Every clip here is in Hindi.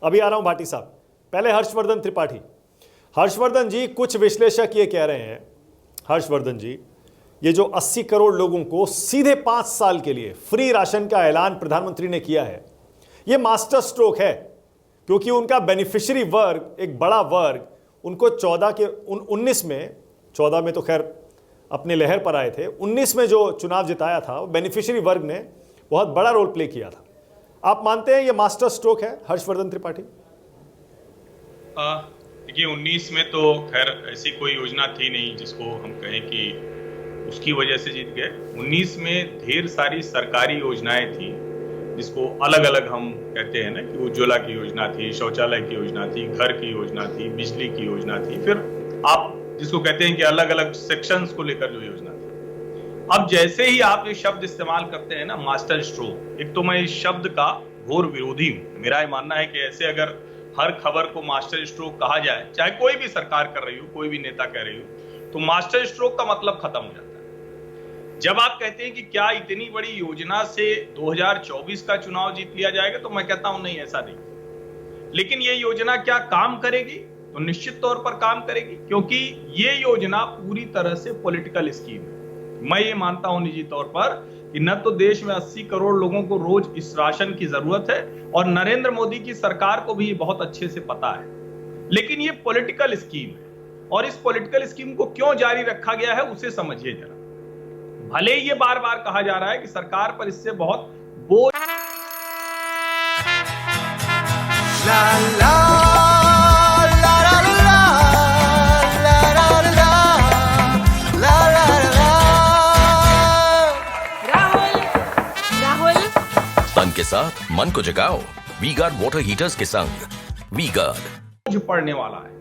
अभी आ रहा हूं भाटी साहब, पहले हर्षवर्धन त्रिपाठी। हर्षवर्धन जी, कुछ विश्लेषक ये कह रहे हैं, हर्षवर्धन जी, ये जो 80 करोड़ लोगों को सीधे 5 साल के लिए फ्री राशन का ऐलान प्रधानमंत्री ने किया है, ये मास्टर स्ट्रोक है, क्योंकि उनका बेनिफिशियरी वर्ग, एक बड़ा वर्ग, उनको 14 में तो खैर अपने लहर पर आए थे, 19 में जो चुनाव जिताया था, बेनिफिशियरी वर्ग ने बहुत बड़ा रोल प्ले किया था। आप मानते हैं ये मास्टर स्ट्रोक है, हर्षवर्धन त्रिपाठी? देखिए, 19 में तो खैर ऐसी कोई योजना थी नहीं जिसको हम कहें कि उसकी वजह से जीत गए। 19 में ढेर सारी सरकारी योजनाएं थी जिसको अलग अलग हम कहते हैं ना कि उज्ज्वला की योजना थी, शौचालय की योजना थी, घर की योजना थी, बिजली की योजना थी, फिर आप जिसको कहते हैं कि अलग अलग सेक्शंस को लेकर जो योजना थी। अब जैसे ही आप ये शब्द इस्तेमाल करते हैं ना, मास्टर स्ट्रोक, एक तो मैं इस शब्द का घोर विरोधी हूं। मेरा ये मानना है कि ऐसे अगर हर खबर को मास्टर स्ट्रोक कहा जाए, चाहे कोई भी सरकार कर रही हो, कोई भी नेता कह रही हो, तो मास्टर स्ट्रोक का मतलब खत्म हो जाता है। जब आप कहते हैं कि क्या इतनी बड़ी योजना से 2024 का चुनाव जीत लिया जाएगा, तो मैं कहता हूं नहीं, ऐसा नहीं। लेकिन ये योजना क्या काम करेगी? तो निश्चित तौर पर काम करेगी, क्योंकि ये योजना पूरी तरह से पॉलिटिकल स्कीम है। मैं ये मानता हूं निजी तौर पर कि न तो देश में 80 करोड़ लोगों को रोज इस राशन की जरूरत है, और नरेंद्र मोदी की सरकार को भी ये बहुत अच्छे से पता है। लेकिन ये पॉलिटिकल स्कीम है, और इस पॉलिटिकल स्कीम को क्यों जारी रखा गया है उसे समझिए जरा। भले ही ये बार बार कहा जा रहा है कि सरकार पर इससे बहुत बोझ तन के साथ मन को जगाओ वी-गार्ड वाटर हीटर्स के संग। वी-गार्ड पड़ने वाला है।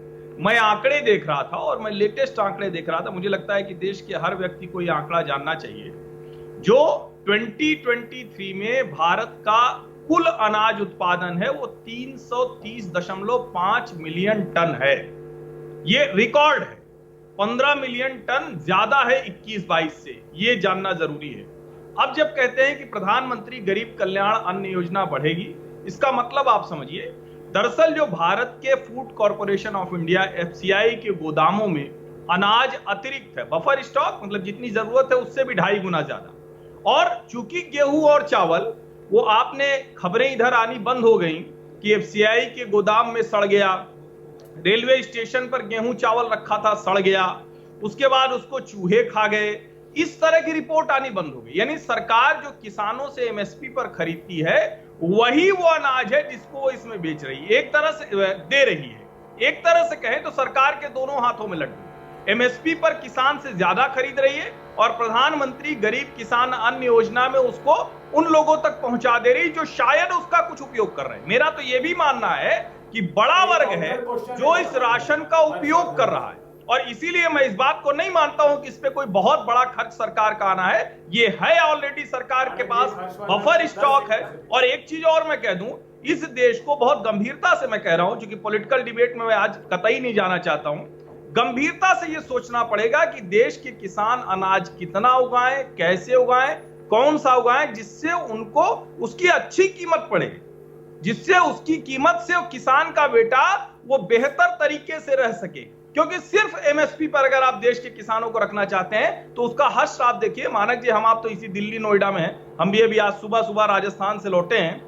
मैं आंकड़े देख रहा था, और मैं लेटेस्ट आंकड़े देख रहा था। मुझे लगता है कि देश के हर व्यक्ति को यह आंकड़ा जानना चाहिए। जो 2023 में भारत का कुल अनाज उत्पादन है वो 330.5 मिलियन टन है। ये रिकॉर्ड है। 15 मिलियन टन ज्यादा है 21-22 से। ये जानना जरूरी है। अब जब कहते हैं कि प्रधानमंत्री गरीब कल्याण अन्न योजना बढ़ेगी, इसका मतलब आप समझिए, दरअसल जो भारत के food corporation of India FCI के गोदामों में अनाज अतिरिक्त है, बफर स्टॉक, मतलब जितनी जरूरत है उससे भी 2.5 गुना ज्यादा। और चूंकि गेहूं और चावल, वो आपने खबरें इधर आनी बंद हो गई कि एफसीआई के गोदाम में सड़ गया, रेलवे स्टेशन पर गेहूं चावल रखा था, सड़ गया, उसके बाद उसको चूहे खा गए, इस तरह की रिपोर्ट आनी बंद हो गई। यानी सरकार जो किसानों से एमएसपी पर खरीदती है, वही वो अनाज है जिसको वो इसमें बेच रही है, एक तरह से दे रही है। एक तरह से कहें तो सरकार के दोनों हाथों में लड्डू। एमएसपी पर किसान से ज्यादा खरीद रही है, और प्रधानमंत्री गरीब किसान अन्न योजना में उसको उन लोगों तक पहुंचा दे रही जो शायद उसका कुछ उपयोग कर रहे हैं। मेरा तो यह भी मानना है कि बड़ा वर्ग है जो इस राशन का उपयोग कर रहा है, और इसीलिए मैं इस बात को नहीं मानता हूं कि इस पे कोई बहुत बड़ा खर्च सरकार का आना है। ये है ऑलरेडी सरकार के पास बफर स्टॉक है। और एक चीज और मैं कह दूं, इस देश को बहुत गंभीरता से मैं कह रहा हूं, क्योंकि पॉलिटिकल डिबेट में मैं आज कतई नहीं जाना चाहता हूं, गंभीरता से ये सोचना पड़ेगा कि देश के किसान अनाज कितना उगाएं, कैसे उगाएं, कौन सा उगाएं, जिससे उनको उसकी अच्छी कीमत पड़े, जिससे उसकी कीमत से किसान का बेटा वो बेहतर तरीके से रह सके। क्योंकि सिर्फ एमएसपी पर अगर आप देश के किसानों को रखना चाहते हैं तो उसका हश्र आप देखिए। मानक जी, हम आप तो इसी दिल्ली नोएडा में हैं, हम भी अभी आज सुबह राजस्थान से लौटे हैं।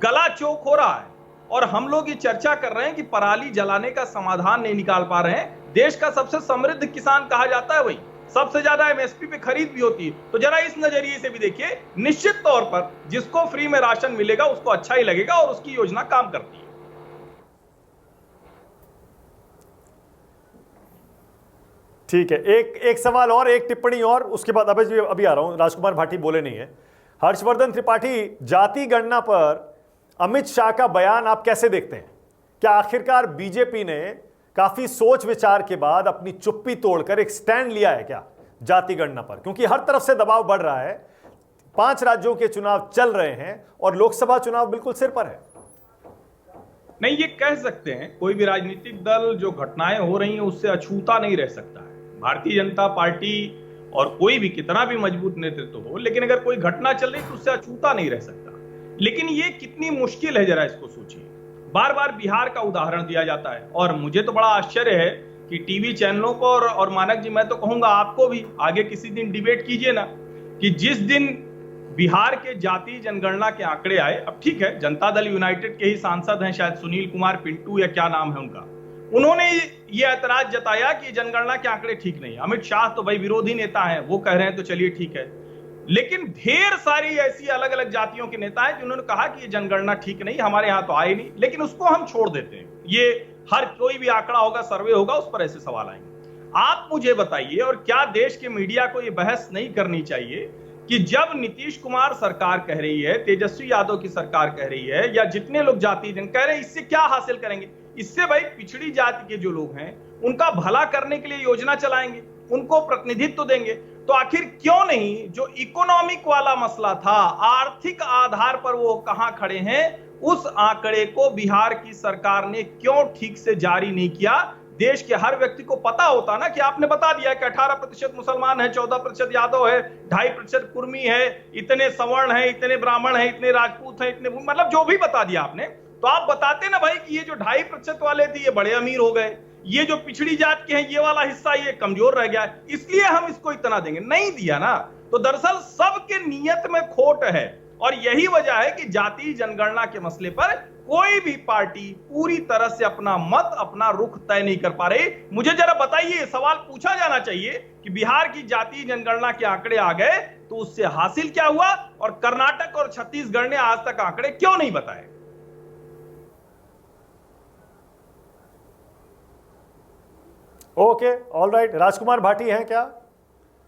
गला चौक हो रहा है, और हम लोग ये चर्चा कर रहे हैं कि पराली जलाने का समाधान नहीं निकाल पा रहे हैं। देश का सबसे समृद्ध किसान कहा जाता है, वही सबसे ज्यादा एमएसपी पे खरीद भी होती है। तो जरा इस नजरिए से भी देखिए, निश्चित तौर पर जिसको फ्री में राशन मिलेगा उसको अच्छा ही लगेगा, और उसकी योजना काम करती है। ठीक है, एक सवाल और, एक टिप्पणी और, उसके बाद अभी आ रहा हूं। राजकुमार भाटी बोले नहीं है। हर्षवर्धन त्रिपाठी, जाति गणना पर अमित शाह का बयान आप कैसे देखते हैं? क्या आखिरकार बीजेपी ने काफी सोच विचार के बाद अपनी चुप्पी तोड़कर एक स्टैंड लिया है क्या जाति गणना पर? क्योंकि हर तरफ से दबाव बढ़ रहा है, 5 राज्यों के चुनाव चल रहे हैं, और लोकसभा चुनाव बिल्कुल सिर पर है। नहीं, ये कह सकते हैं, कोई भी राजनीतिक दल जो घटनाएं हो रही हैं उससे अछूता नहीं रह सकता है। भारतीय जनता पार्टी और कोई भी कितना भी मजबूत नेतृत्व हो, लेकिन अगर कोई घटना चल रही तो उससे अछूता नहीं रह सकता। लेकिन ये कितनी मुश्किल है, जरा इसको सोचिए। बार बार बिहार का उदाहरण दिया जाता है। और मुझे तो बड़ा आश्चर्य है कि टीवी चैनलों को और मानक जी, मैं तो कहूंगा आपको भी आगे किसी दिन डिबेट कीजिए ना, कि जिस दिन बिहार के जाति जनगणना के आंकड़े आए, अब ठीक है जनता दल यूनाइटेड के ही सांसद हैं शायद सुनील कुमार पिंटू या क्या नाम है उनका, उन्होंने ये ऐतराज जताया कि जनगणना के आंकड़े ठीक नहीं। अमित शाह तो भाई विरोधी नेता हैं, वो कह रहे हैं तो चलिए ठीक है, लेकिन ढेर सारी ऐसी अलग अलग जातियों के नेता हैं जिन्होंने कहा कि ये जनगणना ठीक नहीं, हमारे यहां तो आए नहीं, लेकिन उसको हम छोड़ देते हैं। ये हर कोई भी आंकड़ा होगा, सर्वे होगा, उस पर ऐसे सवाल आएंगे। आप मुझे बताइए, और क्या देश के मीडिया को ये बहस नहीं करनी चाहिए कि जब नीतीश कुमार सरकार कह रही है, तेजस्वी यादव की सरकार कह रही है, या जितने लोग जाति जन कह रहे हैं, इससे क्या हासिल करेंगे? इससे भाई पिछड़ी जाति के जो लोग हैं उनका भला करने के लिए योजना चलाएंगे, उनको प्रतिनिधित्व देंगे। तो आखिर क्यों नहीं जो इकोनॉमिक वाला मसला था, आर्थिक आधार पर वो कहां खड़े हैं, उस आंकड़े को बिहार की सरकार ने क्यों ठीक से जारी नहीं किया? देश के हर व्यक्ति को पता होता ना कि आपने बता दिया कि 18% मुसलमान है, 14% यादव है, 2.5% कुर्मी है, इतने सवर्ण है, इतने ब्राह्मण है, इतने राजपूत है, इतने, मतलब जो भी बता दिया आपने, तो आप बताते ना भाई कि ये जो 2.5% वाले थे ये बड़े अमीर हो गए, ये जो पिछड़ी जात के हैं ये वाला हिस्सा ये कमजोर रह गया, इसलिए हम इसको इतना देंगे। नहीं दिया ना, तो दरअसल सबके नियत में खोट है। और यही वजह है कि जाति जनगणना के मसले पर कोई भी पार्टी पूरी तरह से अपना मत, अपना रुख तय नहीं कर पा रही। मुझे जरा बताइए, सवाल पूछा जाना चाहिए कि बिहार की जाति जनगणना के आंकड़े आ गए तो उससे हासिल क्या हुआ, और कर्नाटक और छत्तीसगढ़ ने आज तक आंकड़े क्यों नहीं बताए? Okay, all right. Rajkumar Bhati हैं क्या?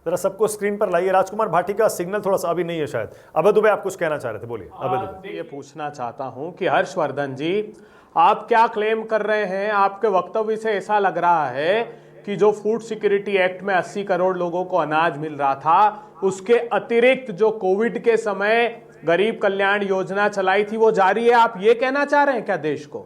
जरा सबको स्क्रीन पर लाइए। राजकुमार भाटी का सिग्नल थोड़ा सा अभी नहीं है शायद। अभय दुबे आप कुछ कहना चाह रहे थे, बोलिए अभय दुबे। ये पूछना चाहता हूं कि हर्षवर्धन जी, आप क्या क्लेम कर रहे हैं? आपके वक्तव्य से ऐसा लग रहा है कि जो फूड सिक्योरिटी एक्ट में 80 करोड़ लोगों को अनाज मिल रहा था, उसके अतिरिक्त जो कोविड के समय गरीब कल्याण योजना चलाई थी वो जारी है। आप ये कहना चाह रहे हैं क्या देश को?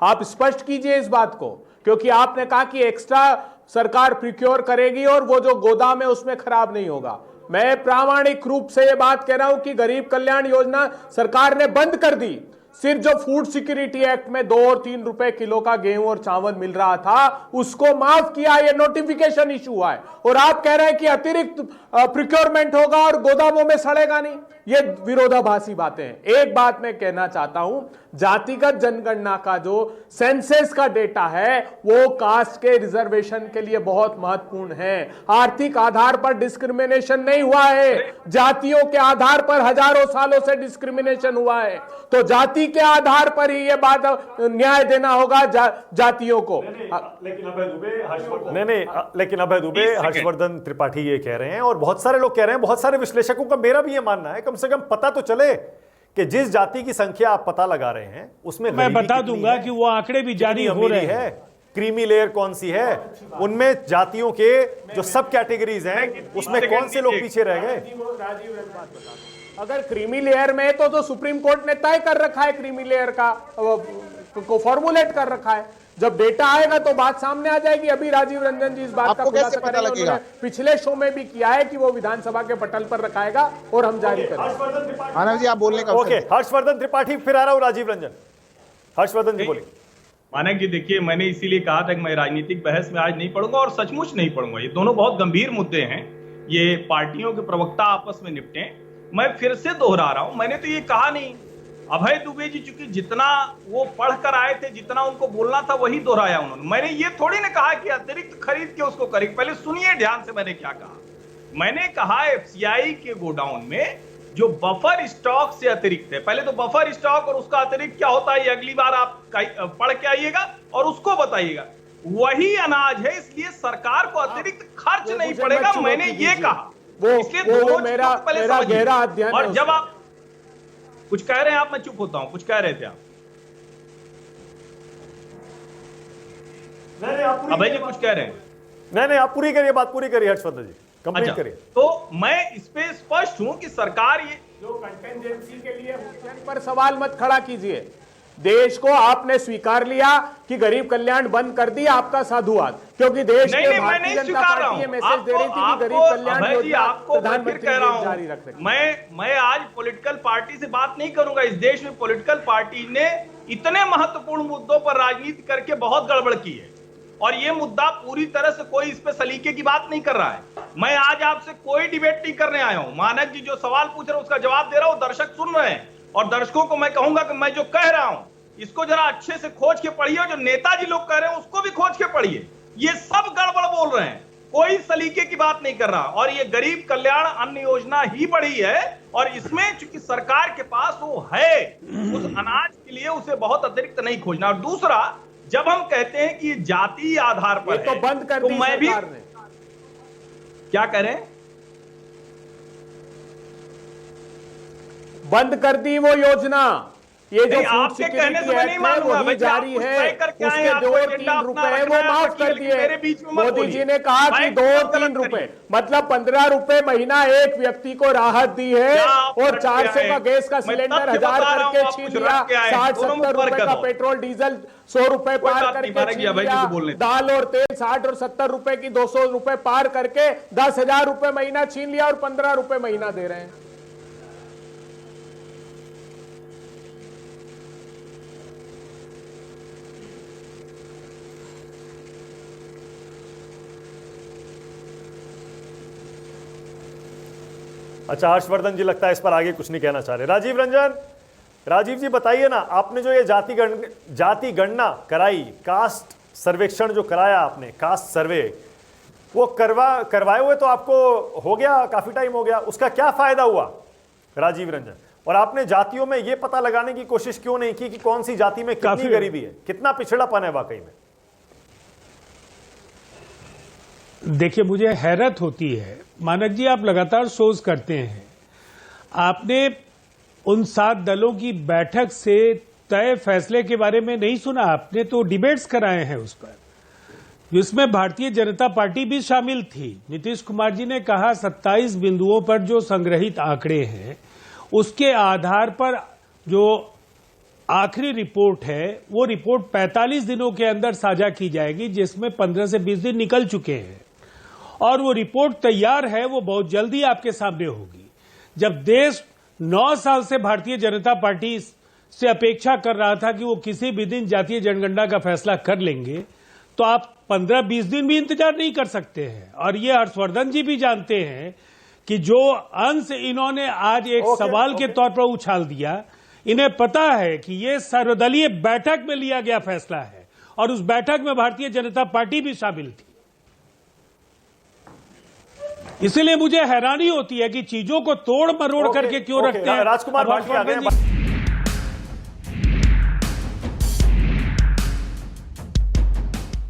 आप स्पष्ट कीजिए इस बात को, क्योंकि आपने कहा कि एक्स्ट्रा सरकार प्रिक्योर करेगी और वो जो गोदाम है उसमें खराब नहीं होगा। मैं प्रामाणिक रूप से ये बात कह रहा हूं कि गरीब कल्याण योजना सरकार ने बंद कर दी। सिर्फ जो फूड सिक्योरिटी एक्ट में 2 और 3 रुपए किलो का गेहूं और चावल मिल रहा था उसको माफ किया, ये नोटिफिकेशन इशू हुआ है। और आप कह रहे हैं कि अतिरिक्त प्रिक्योरमेंट होगा और गोदामों में सड़ेगा नहीं। ये विरोधाभासी बातें हैं। एक बात मैं कहना चाहता हूं, जातिगत जनगणना का जो सेंसस का डेटा है वो कास्ट के रिजर्वेशन के लिए बहुत महत्वपूर्ण है। आर्थिक आधार पर डिस्क्रिमिनेशन नहीं हुआ है, जातियों के आधार पर हजारों सालों से डिस्क्रिमिनेशन हुआ है। तो जाति के आधार पर ही ये बात न्याय देना होगा जातियों को। लेकिन अभय दुबे हर्षवर्धन त्रिपाठी ये कह रहे हैं, और बहुत सारे लोग कह रहे हैं, बहुत सारे विश्लेषकों का मेरा भी ये मानना है, कम से कम पता तो चले कि जिस जाति की संख्या आप पता लगा रहे हैं उसमें मैं बता दूंगा कि वो आंकड़े भी जारी हो रहे हैं। क्रीमी लेयर कौन सी है, उनमें जातियों के जो सब कैटेगरीज हैं उसमें कौन से लोग पीछे रह गए? अगर क्रीमी लेयर में तो सुप्रीम कोर्ट ने तय कर रखा है, क्रीमी लेयर का को फॉर्मुलेट कर रखा है। जब डेटा आएगा तो बात सामने आ जाएगी। अभी राजीव रंजन जी इस बात का खुलासा करेंगे। उन्होंने पिछले शो में भी किया है कि वो विधानसभा के पटल पर रखाएगा और हम जारी करेंगे। मानव जी आप बोलने का ओके, हर्षवर्धन त्रिपाठी, फिर आ रहा हूं राजीव रंजन। हर्षवर्धन जी बोलिए। मानक जी देखिए, मैंने इसीलिए कहा था कि मैं राजनीतिक बहस में आज नहीं पढ़ूंगा, और सचमुच नहीं पढ़ूंगा। ये दोनों बहुत गंभीर मुद्दे हैं, ये पार्टियों के प्रवक्ता आपस में निपटे। मैं फिर से दोहरा रहा हूं, मैंने तो ये कहा नहीं। अभय दुबे जी चूंकि जितना वो पढ़ कर आए थे, जितना उनको बोलना था वही दोहराया उन्होंने। मैंने ये थोड़ी ना कहा कि अतिरिक्त खरीद के उसको करें। पहले सुनिए ध्यान से मैंने क्या कहा। मैंने कहा एफसीआई के गोडाउन में जो बफर स्टॉक से अतिरिक्त है, पहले तो बफर स्टॉक और उसका अतिरिक्त क्या होता है ये अगली बार आप पढ़ के आइएगा और उसको बताइएगा। वही अनाज है, इसलिए सरकार को अतिरिक्त खर्च नहीं पड़ेगा, मैंने ये कहा। इसलिए दोनों मेरा गहरा अध्ययन। और जब आप कुछ कह रहे हैं आप, मैं चुप होता हूं। कुछ कह रहे थे आप? अभय जी कुछ कह रहे हैं? नहीं, आप पूरी करिए, बात पूरी करिए हर्षवर्धन जी, कंप्लीट करिए। तो मैं इस पे स्पष्ट हूं कि सरकार ये जो कंटेंजेंसी के लिए पर सवाल मत खड़ा कीजिए। देश को आपने स्वीकार लिया कि गरीब कल्याण बंद कर दिया, आपका साधुवाद, क्योंकि देश के भारतीय जनता पार्टी ये मैसेज दे रही थी कि गरीब कल्याण योजना प्रधानमंत्री जारी रख सकते। मैं आज पॉलिटिकल पार्टी से बात नहीं करूंगा। इस देश में पॉलिटिकल पार्टी ने इतने महत्वपूर्ण मुद्दों पर राजनीति करके बहुत गड़बड़ की है। और ये मुद्दा पूरी तरह से कोई इस पे सलीके की बात नहीं कर रहा है। मैं आज आपसे कोई डिबेट नहीं करने आया हूं। मानक जी जो सवाल पूछ रहे हैं उसका जवाब दे रहा हूं, दर्शक सुन रहे हैं। और दर्शकों को मैं कहूंगा कि मैं जो कह रहा हूं इसको जरा अच्छे से खोज के पढ़िए, और जो नेताजी लोग कह रहे हैं उसको भी खोज के पढ़िए। ये सब गड़बड़ बोल रहे हैं, कोई सलीके की बात नहीं कर रहा। और ये गरीब कल्याण अन्न योजना ही बढ़ी है, और इसमें चूंकि सरकार के पास वो है, उस अनाज के लिए उसे बहुत अतिरिक्त नहीं खोजना। और दूसरा, जब हम कहते हैं कि जातीय आधार पर तो बंद कर दी मैं भी सरकार ने। क्या कह रहे हैं? बंद कर दी वो योजना। ये जो फूड आपके कहने से मैं नहीं मानूंगा, वही जारी है, उसके 2-3 रुपए वो माफ कर दिए। मोदी जी ने कहा कि 2-3 रुपए मतलब 15 रुपए महीना एक व्यक्ति को राहत दी है, और 400 का गैस का सिलेंडर 1000 करके छीन लिया, 60-70 रुपए का पेट्रोल डीजल 100 रुपए पार करके छीन लिया, दाल और तेल 60 और 70 रुपए की 200 रुपए पार करके 10,000 रुपए महीना छीन लिया, और 15 रुपए महीना दे रहे हैं। अच्छा, हर्षवर्धन जी लगता है इस पर आगे कुछ नहीं कहना चाह रहे। राजीव रंजन, राजीव जी बताइए ना, आपने जो ये जाति गणना कराई, कास्ट सर्वेक्षण जो कराया आपने, कास्ट सर्वे, वो करवाए हुए तो आपको हो गया, काफी टाइम हो गया, उसका क्या फायदा हुआ राजीव रंजन? और आपने जातियों में ये पता लगाने की कोशिश क्यों नहीं की कि कौन सी जाति में कितनी गरीबी है, कितना पिछड़ापन है वाकई में? देखिए, मुझे हैरत होती है, मानक जी आप लगातार शोज करते हैं, आपने उन 7 दलों की बैठक से तय फैसले के बारे में नहीं सुना। आपने तो डिबेट्स कराए हैं उस पर, जिसमें भारतीय जनता पार्टी भी शामिल थी। नीतीश कुमार जी ने कहा 27 बिंदुओं पर जो संग्रहित आंकड़े हैं उसके आधार पर जो आखिरी रिपोर्ट है वो रिपोर्ट 45 दिनों के अंदर साझा की जाएगी, जिसमें 15 से 20 दिन निकल चुके हैं, और वो रिपोर्ट तैयार है, वो बहुत जल्दी आपके सामने होगी। जब देश 9 साल से भारतीय जनता पार्टी से अपेक्षा कर रहा था कि वो किसी भी दिन जातीय जनगणना का फैसला कर लेंगे, तो आप 15-20 दिन भी इंतजार नहीं कर सकते हैं। और ये हर्षवर्धन जी भी जानते हैं कि जो अंश इन्होंने आज एक सवाल के तौर पर उछाल दिया, इन्हें पता है कि ये सर्वदलीय बैठक में लिया गया फैसला है, और उस बैठक में भारतीय जनता पार्टी भी शामिल थी। इसलिए मुझे हैरानी होती है कि चीजों को तोड़ मरोड़ करके क्यों रखते हैं। राजकुमार भाटिया आ गए।